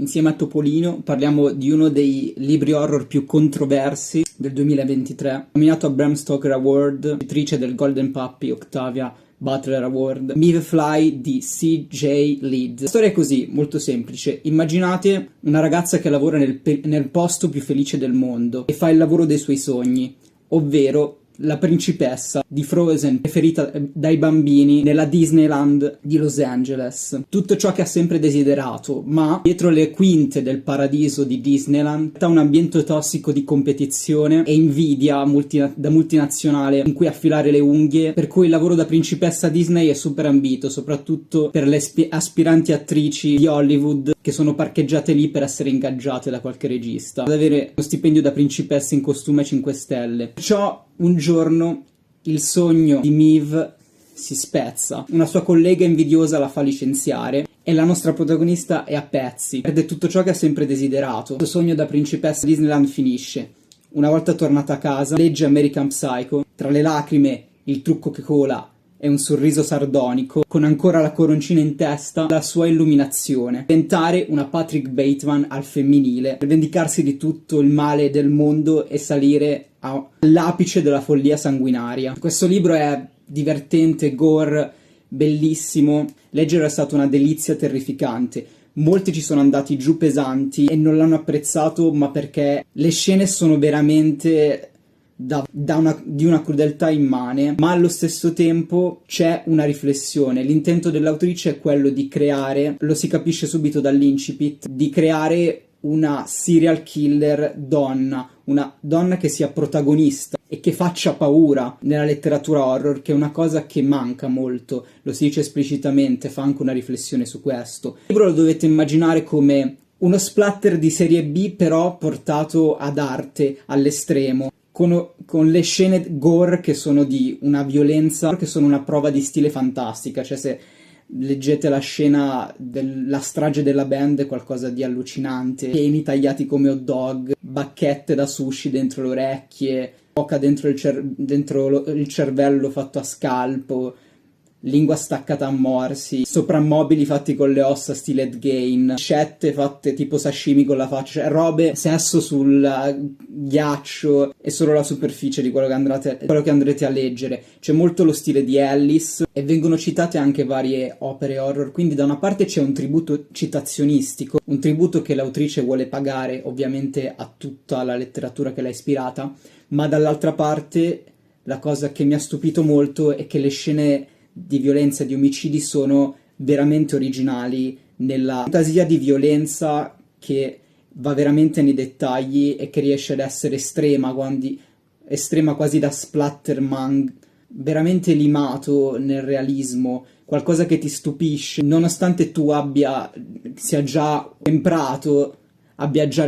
insieme a Topolino parliamo di uno dei libri horror più controversi del 2023, nominato a Bram Stoker Award, vincitrice del Golden Puppy Octavia Butler Award, Me the Fly di C.J. Leeds. La storia è così, molto semplice. Immaginate una ragazza che lavora nel posto più felice del mondo e fa il lavoro dei suoi sogni, ovvero la principessa di Frozen, preferita dai bambini nella Disneyland di Los Angeles. Tutto ciò che ha sempre desiderato, ma dietro le quinte del paradiso di Disneyland c'è un ambiente tossico di competizione e invidia da multinazionale in cui affilare le unghie, per cui il lavoro da principessa Disney è super ambito, soprattutto per le aspiranti attrici di Hollywood che sono parcheggiate lì per essere ingaggiate da qualche regista, ad avere uno stipendio da principessa in costume 5 stelle. Perciò un giorno il sogno di Maeve si spezza, una sua collega invidiosa la fa licenziare e la nostra protagonista è a pezzi, perde tutto ciò che ha sempre desiderato. Il suo sogno da principessa Disneyland finisce. Una volta tornata a casa, legge American Psycho, tra le lacrime, il trucco che cola e un sorriso sardonico, con ancora la coroncina in testa, la sua illuminazione: diventare una Patrick Bateman al femminile, per vendicarsi di tutto il male del mondo e salire all'apice della follia sanguinaria. Questo libro è divertente, gore, bellissimo. Leggerlo è stata una delizia terrificante. Molti ci sono andati giù pesanti e non l'hanno apprezzato, ma perché le scene sono veramente di una crudeltà immane, ma allo stesso tempo c'è una riflessione. L'intento dell'autrice è quello di creare, lo si capisce subito dall'incipit, di creare una serial killer donna, una donna che sia protagonista e che faccia paura nella letteratura horror, che è una cosa che manca molto, lo si dice esplicitamente, fa anche una riflessione su questo. Il libro lo dovete immaginare come uno splatter di serie B, però portato ad arte, all'estremo, con le scene gore che sono di una violenza, che sono una prova di stile fantastica. Cioè, se leggete la scena della strage della band, è qualcosa di allucinante. Pieni tagliati come hot dog, bacchette da sushi dentro le orecchie, coca dentro il cervello fatto a scalpo, lingua staccata a morsi, soprammobili fatti con le ossa stile Ed Gein, scette fatte tipo sashimi con la faccia, cioè robe, sesso sul ghiaccio e solo la superficie di quello che andrete a leggere. C'è molto lo stile di Alice e vengono citate anche varie opere horror, quindi da una parte c'è un tributo citazionistico, un tributo che l'autrice vuole pagare ovviamente a tutta la letteratura che l'ha ispirata, ma dall'altra parte la cosa che mi ha stupito molto è che le scene di violenza e di omicidi sono veramente originali, nella fantasia di violenza che va veramente nei dettagli e che riesce ad essere estrema quasi da splatterman, veramente limato nel realismo, qualcosa che ti stupisce, nonostante tu sia già temprato, abbia già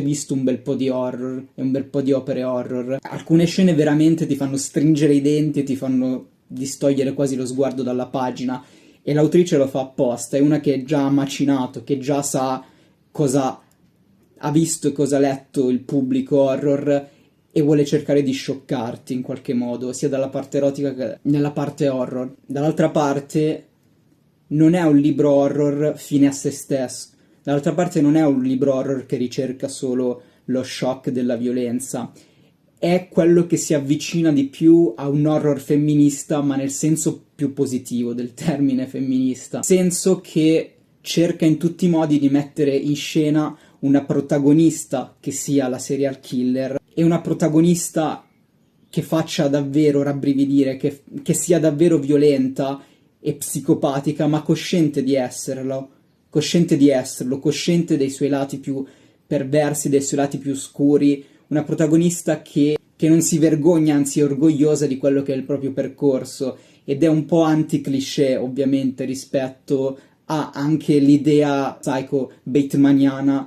visto un bel po' di horror e un bel po' di opere horror. Alcune scene veramente ti fanno stringere i denti e ti fanno distogliere quasi lo sguardo dalla pagina, e l'autrice lo fa apposta. È una che già ha macinato, che già sa cosa ha visto e cosa ha letto il pubblico horror e vuole cercare di scioccarti in qualche modo, sia dalla parte erotica che nella parte horror. Dall'altra parte non è un libro horror fine a se stesso, dall'altra parte non è un libro horror che ricerca solo lo shock della violenza, è quello che si avvicina di più a un horror femminista, ma nel senso più positivo del termine femminista, senso che cerca in tutti i modi di mettere in scena una protagonista che sia la serial killer e una protagonista che faccia davvero rabbrividire, che sia davvero violenta e psicopatica, ma cosciente di esserlo, cosciente dei suoi lati più perversi, dei suoi lati più oscuri. Una protagonista che non si vergogna, anzi è orgogliosa di quello che è il proprio percorso, ed è un po' anti-cliché ovviamente rispetto a anche l'idea psycho batemaniana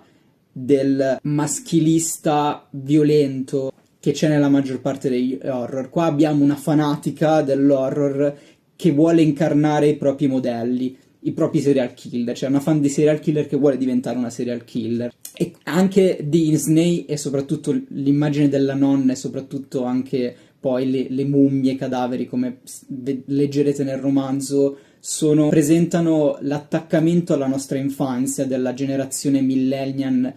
del maschilista violento che c'è nella maggior parte degli horror. Qua abbiamo una fanatica dell'horror che vuole incarnare i propri modelli, i propri serial killer, cioè una fan di serial killer che vuole diventare una serial killer. E anche di Disney, e soprattutto l'immagine della nonna, e soprattutto anche poi le mummie, i cadaveri, come leggerete nel romanzo, presentano l'attaccamento alla nostra infanzia della generazione millennial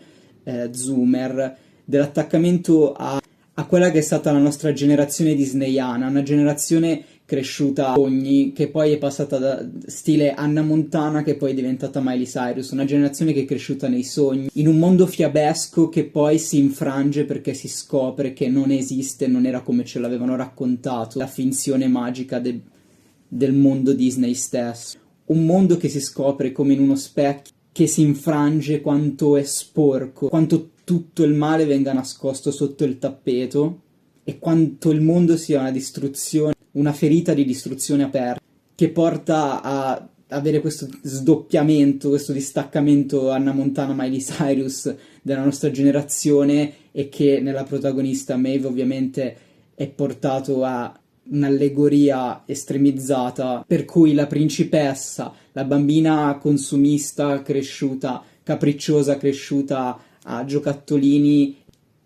zoomer, dell'attaccamento a quella che è stata la nostra generazione disneyana, una generazione cresciuta a sogni, che poi è passata da stile Hannah Montana, che poi è diventata Miley Cyrus, una generazione che è cresciuta nei sogni, in un mondo fiabesco che poi si infrange perché si scopre che non esiste, non era come ce l'avevano raccontato, la finzione magica del mondo Disney stesso. Un mondo che si scopre come in uno specchio, che si infrange quanto è sporco, quanto tutto il male venga nascosto sotto il tappeto e quanto il mondo sia una distruzione, una ferita di distruzione aperta, che porta a avere questo sdoppiamento, questo distaccamento Hannah Montana, Miley Cyrus della nostra generazione, e che nella protagonista Maeve ovviamente è portato a un'allegoria estremizzata per cui la principessa, la bambina consumista cresciuta, capricciosa cresciuta a giocattolini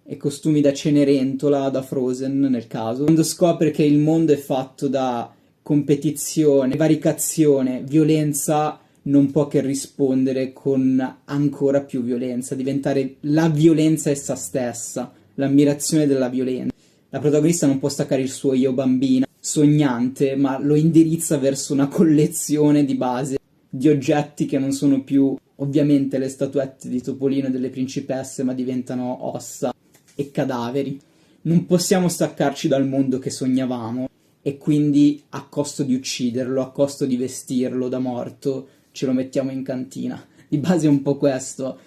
e costumi da Cenerentola, da Frozen nel caso, quando scopre che il mondo è fatto da competizione, varicazione, violenza, non può che rispondere con ancora più violenza, diventare la violenza essa stessa, l'ammirazione della violenza. La protagonista non può staccare il suo io bambina, sognante, ma lo indirizza verso una collezione di base, di oggetti che non sono più ovviamente le statuette di Topolino e delle principesse, ma diventano ossa e cadaveri. Non possiamo staccarci dal mondo che sognavamo e quindi a costo di ucciderlo, a costo di vestirlo da morto, ce lo mettiamo in cantina. Di base è un po' questo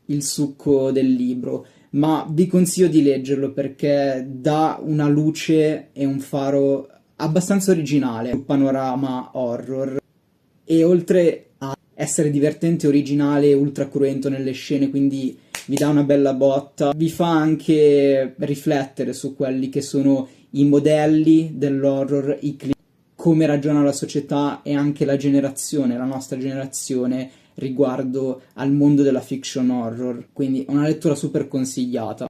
il succo del libro, ma vi consiglio di leggerlo perché dà una luce e un faro abbastanza originale sul panorama horror, e oltre a essere divertente, originale e ultra cruento nelle scene, quindi vi dà una bella botta, vi fa anche riflettere su quelli che sono i modelli dell'horror, come ragiona la società e anche la generazione, la nostra generazione, riguardo al mondo della fiction horror. Quindi una lettura super consigliata.